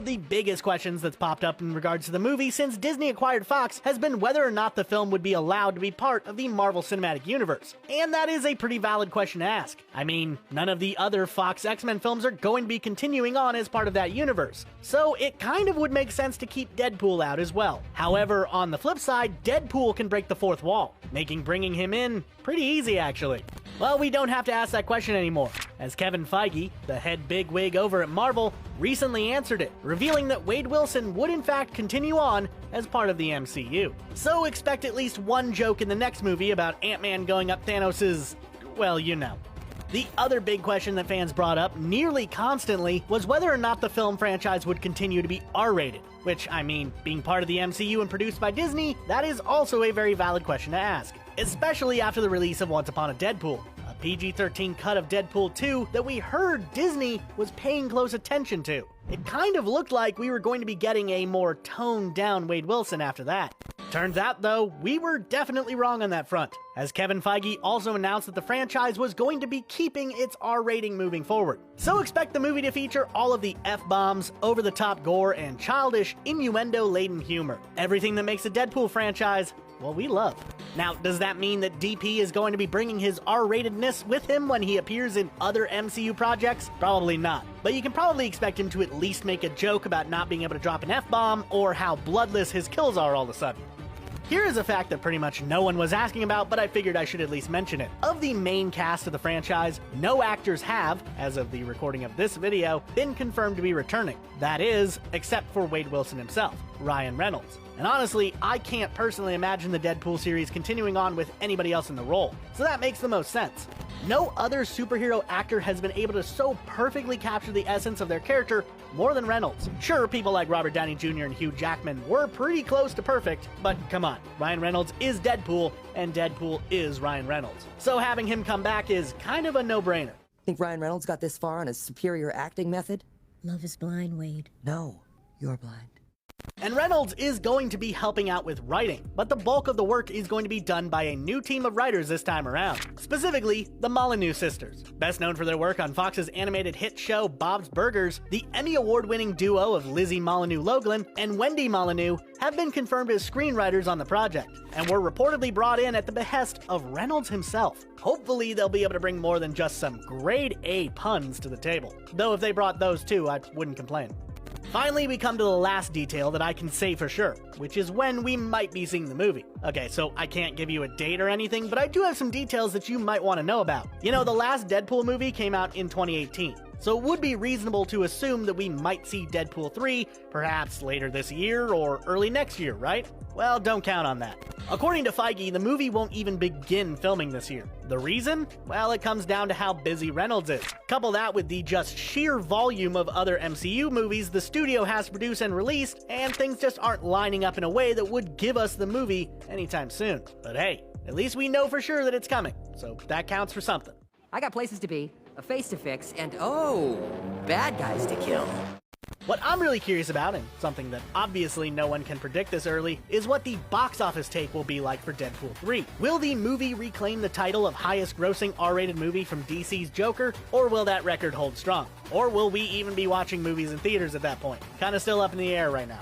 The biggest questions that's popped up in regards to the movie since Disney acquired Fox has been whether or not the film would be allowed to be part of the Marvel Cinematic Universe. And that is a pretty valid question to ask. I mean, none of the other Fox X-Men films are going to be continuing on as part of that universe, so it kind of would make sense to keep Deadpool out as well. However, on the flip side, Deadpool can break the fourth wall, making bringing him in pretty easy actually. Well, we don't have to ask that question anymore, as Kevin Feige, the head bigwig over at Marvel, recently answered it, revealing that Wade Wilson would in fact continue on as part of the MCU. So expect at least one joke in the next movie about Ant-Man going up Thanos', well, you know. The other big question that fans brought up nearly constantly was whether or not the film franchise would continue to be R-rated, which, I mean, being part of the MCU and produced by Disney, that is also a very valid question to ask, especially after the release of Once Upon a Deadpool, a PG-13 cut of Deadpool 2 that we heard Disney was paying close attention to. It kind of looked like we were going to be getting a more toned-down Wade Wilson after that. Turns out, though, we were definitely wrong on that front, as Kevin Feige also announced that the franchise was going to be keeping its R rating moving forward. So expect the movie to feature all of the F-bombs, over-the-top gore, and childish, innuendo-laden humor. Everything that makes the Deadpool franchise, well, we love. Now, does that mean that DP is going to be bringing his R-ratedness with him when he appears in other MCU projects? Probably not. But you can probably expect him to at least make a joke about not being able to drop an F-bomb, or how bloodless his kills are all of a sudden. Here is a fact that pretty much no one was asking about, but I figured I should at least mention it. Of the main cast of the franchise, no actors have, as of the recording of this video, been confirmed to be returning. That is, except for Wade Wilson himself, Ryan Reynolds. And honestly, I can't personally imagine the Deadpool series continuing on with anybody else in the role, so that makes the most sense. No other superhero actor has been able to so perfectly capture the essence of their character more than Reynolds. Sure, people like Robert Downey Jr. and Hugh Jackman were pretty close to perfect, but come on, Ryan Reynolds is Deadpool, and Deadpool is Ryan Reynolds. So having him come back is kind of a no-brainer. Think Ryan Reynolds got this far on his superior acting method? Love is blind, Wade. No, you're blind. And Reynolds is going to be helping out with writing, but the bulk of the work is going to be done by a new team of writers this time around, specifically the Molyneux sisters. Best known for their work on Fox's animated hit show Bob's Burgers, the Emmy Award-winning duo of Lizzie Molyneux-Loughlin and Wendy Molyneux have been confirmed as screenwriters on the project, and were reportedly brought in at the behest of Reynolds himself. Hopefully they'll be able to bring more than just some grade A puns to the table, though if they brought those too, I wouldn't complain. Finally, we come to the last detail that I can say for sure, which is when we might be seeing the movie. Okay, so I can't give you a date or anything, but I do have some details that you might want to know about. You know, the last Deadpool movie came out in 2018, so it would be reasonable to assume that we might see Deadpool 3 perhaps later this year or early next year, right? Well, don't count on that. According to Feige, the movie won't even begin filming this year. The reason? Well, it comes down to how busy Reynolds is. Couple that with the just sheer volume of other MCU movies the studio has produced and released, and things just aren't lining up in a way that would give us the movie anytime soon. But hey, at least we know for sure that it's coming, so that counts for something. I got places to be, a face to fix, and oh, bad guys to kill. What I'm really curious about, and something that obviously no one can predict this early, is what the box office take will be like for Deadpool 3. Will the movie reclaim the title of highest grossing R-rated movie from DC's Joker, or will that record hold strong? Or will we even be watching movies in theaters at that point? Kinda still up in the air right now.